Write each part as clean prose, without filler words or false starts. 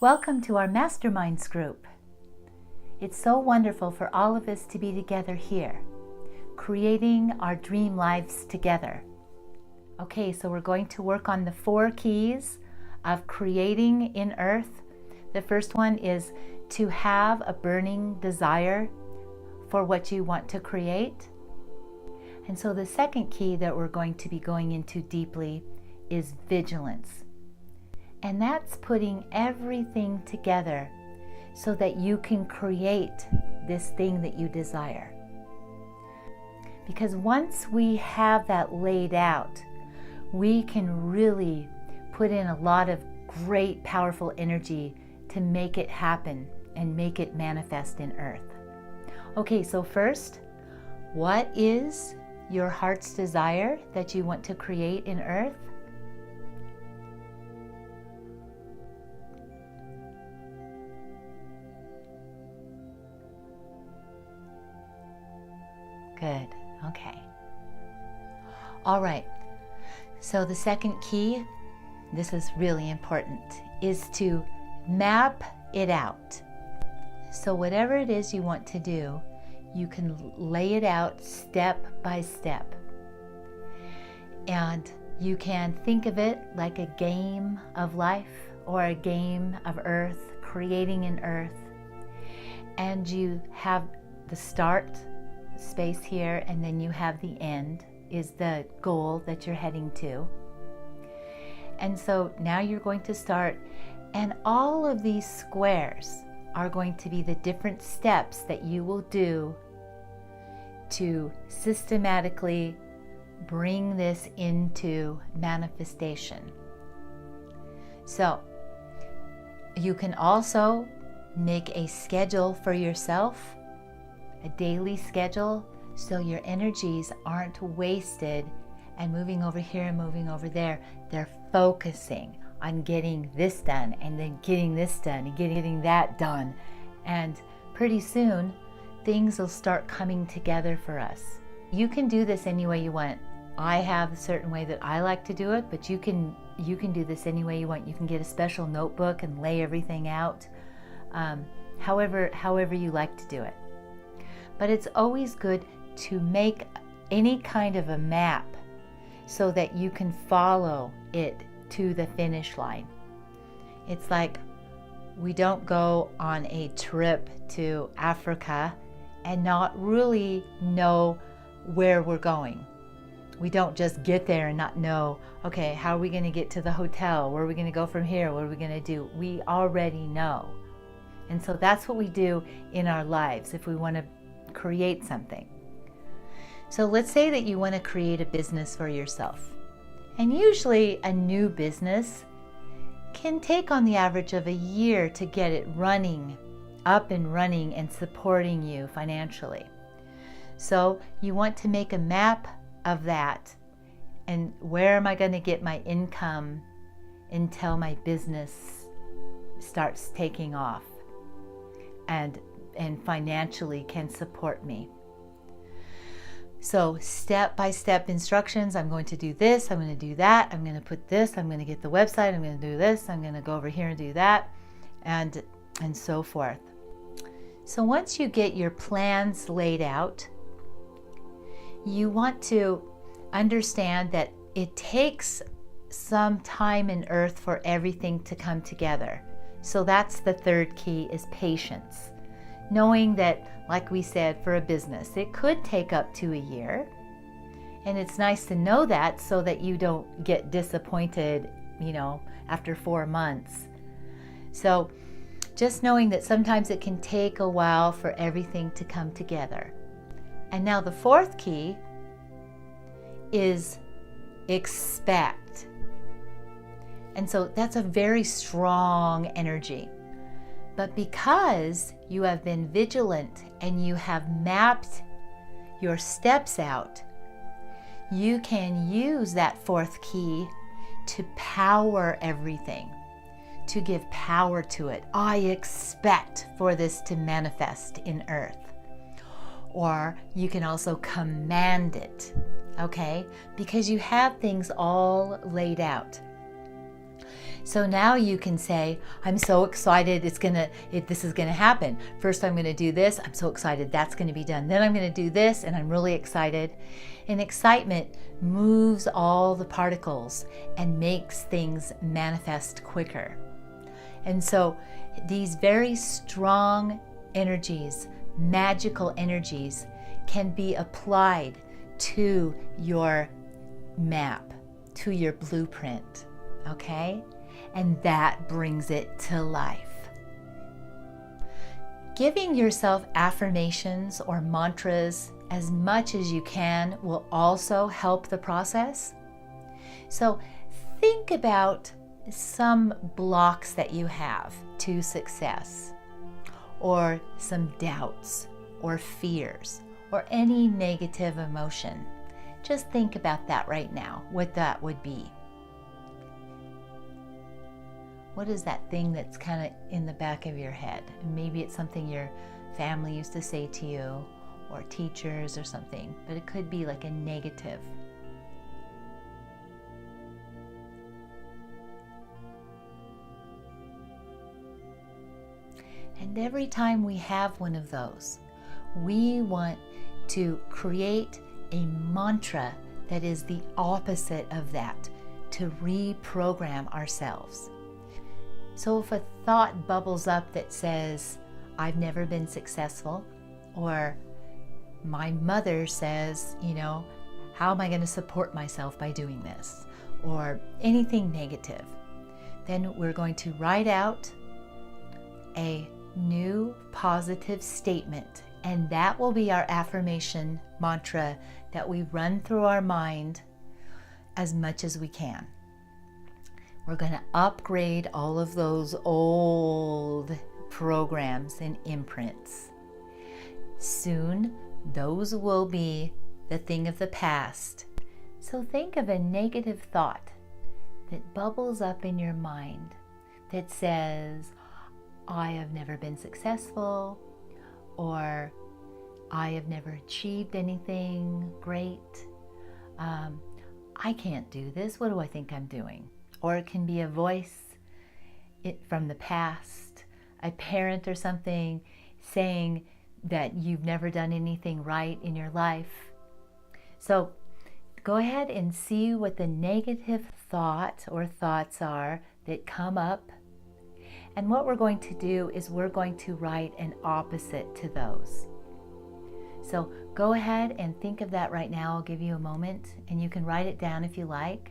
Welcome to our masterminds group. It's so wonderful for all of us to be together here, creating our dream lives together. Okay, so we're going to work on the 4 keys of creating in earth. The first one is to have a burning desire for what you want to create. And so the second key that we're going to be going into deeply is vigilance. And that's putting everything together so that you can create this thing that you desire. Because once we have that laid out, we can really put in a lot of great, powerful energy to make it happen and make it manifest in earth. Okay, so first, what is your heart's desire that you want to create in earth? Good, okay. All right, so the second key, this is really important, is to map it out. So whatever it is you want to do, you can lay it out step by step. And you can think of it like a game of life or a game of earth, creating in earth. And you have the start space here, and then you have the end is the goal that you're heading to. And so now you're going to start, and all of these squares are going to be the different steps that you will do to systematically bring this into manifestation. So you can also make a schedule for yourself, a daily schedule, so your energies aren't wasted and moving over here and moving over there. They're focusing on getting this done and then getting this done and getting that done. And pretty soon, things will start coming together for us. You can do this any way you want. I have a certain way that I like to do it, but you can do this any way you want. You can get a special notebook and lay everything out, however you like to do it. But it's always good to make any kind of a map so that you can follow it to the finish line. It's like we don't go on a trip to Africa and not really know where we're going. We don't just get there and not know, okay, how are we going to get to the hotel? Where are we going to go from here? What are we going to do? We already know. And so that's what we do in our lives if we want to create something. So let's say that you want to create a business for yourself. And usually a new business can take on the average of a year to get it running, up and running and supporting you financially. So you want to make a map of that, and where am I going to get my income until my business starts taking off and financially can support me. So step-by-step instructions. I'm going to do this, I'm going to do that, I'm going to put this, I'm going to get the website, I'm going to do this, I'm going to go over here and do that, and so forth. So once you get your plans laid out, you want to understand that it takes some time in earth for everything to come together. So that's the third key, is patience. Knowing that, like we said, for a business, it could take up to a year. And it's nice to know that so that you don't get disappointed, after 4 months. So just knowing that sometimes it can take a while for everything to come together. And now the fourth key is expect. And so that's a very strong energy. But because you have been vigilant and you have mapped your steps out, you can use that fourth key to power everything, to give power to it. I expect for this to manifest in earth. Or you can also command it, okay? Because you have things all laid out. So now you can say, I'm so excited this is gonna happen. First I'm gonna do this, I'm so excited that's gonna be done. Then I'm gonna do this and I'm really excited. And excitement moves all the particles and makes things manifest quicker. And so these very strong energies, magical energies, can be applied to your map, to your blueprint, okay? And that brings it to life. Giving yourself affirmations or mantras as much as you can will also help the process. So think about some blocks that you have to success, or some doubts or fears or any negative emotion. Just think about that right now, what that would be. What is that thing that's kind of in the back of your head? And maybe it's something your family used to say to you, or teachers or something, but it could be like a negative. And every time we have one of those, we want to create a mantra that is the opposite of that, to reprogram ourselves. So if a thought bubbles up that says, I've never been successful, or my mother says, how am I going to support myself by doing this? Or anything negative, then we're going to write out a new positive statement, and that will be our affirmation mantra that we run through our mind as much as we can. We're going to upgrade all of those old programs and imprints. Soon, those will be the thing of the past. So think of a negative thought that bubbles up in your mind that says, I have never been successful, or I have never achieved anything great. I can't do this. What do I think I'm doing? Or it can be a voice from the past, a parent or something saying that you've never done anything right in your life. So go ahead and see what the negative thought or thoughts are that come up. And what we're going to do is we're going to write an opposite to those. So go ahead and think of that right now. I'll give you a moment, and you can write it down if you like.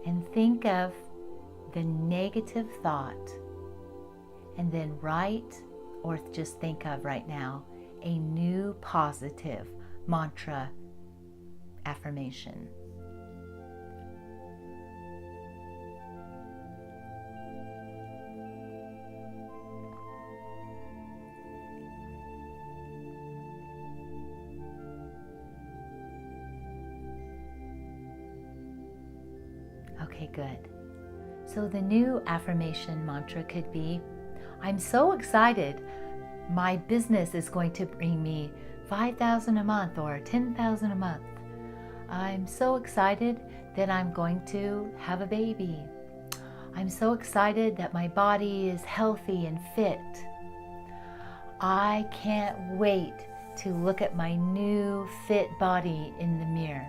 And think of the negative thought, and then write, or just think of right now, a new positive mantra affirmation. Okay, good. So the new affirmation mantra could be, I'm so excited. My business is going to bring me $5,000 a month or $10,000 a month. I'm so excited that I'm going to have a baby. I'm so excited that my body is healthy and fit. I can't wait to look at my new fit body in the mirror.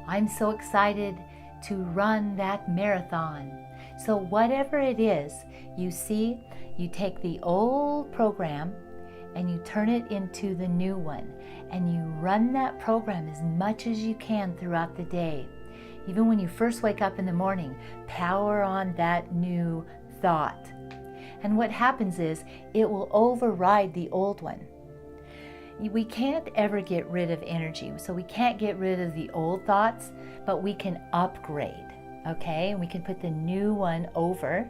I'm so excited to run that marathon. So whatever it is, you see, you take the old program and you turn it into the new one, and you run that program as much as you can throughout the day. Even when you first wake up in the morning, power on that new thought. And what happens is it will override the old one. We can't ever get rid of energy, so we can't get rid of the old thoughts, but we can upgrade, okay? And we can put the new one over,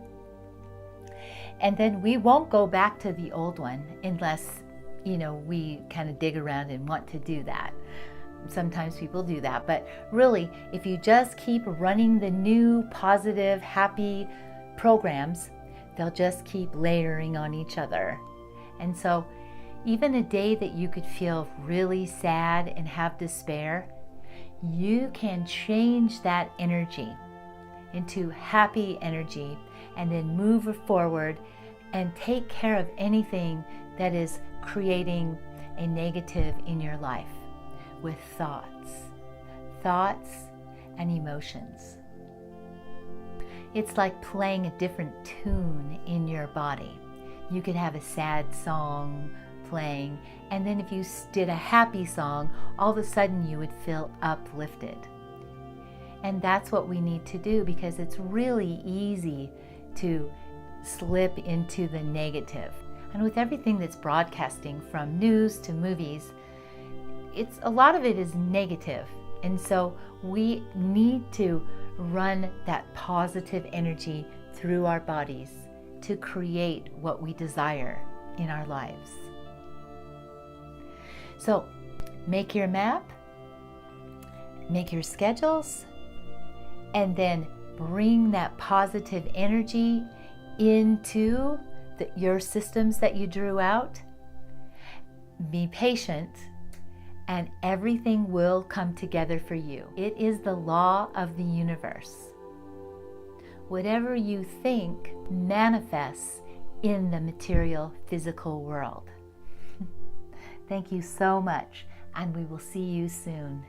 and then we won't go back to the old one unless, we kind of dig around and want to do that. Sometimes people do that, but really, if you just keep running the new, positive, happy programs, they'll just keep layering on each other. And so, even a day that you could feel really sad and have despair, you can change that energy into happy energy and then move forward and take care of anything that is creating a negative in your life with thoughts and emotions. It's like playing a different tune in your body. You could have a sad song playing, and then if you did a happy song, all of a sudden you would feel uplifted. And that's what we need to do, because it's really easy to slip into the negative. And with everything that's broadcasting, from news to movies, a lot of it is negative. And so we need to run that positive energy through our bodies to create what we desire in our lives. So make your map, make your schedules, and then bring that positive energy into your systems that you drew out. Be patient, and everything will come together for you. It is the law of the universe. Whatever you think manifests in the material physical world. Thank you so much, and we will see you soon.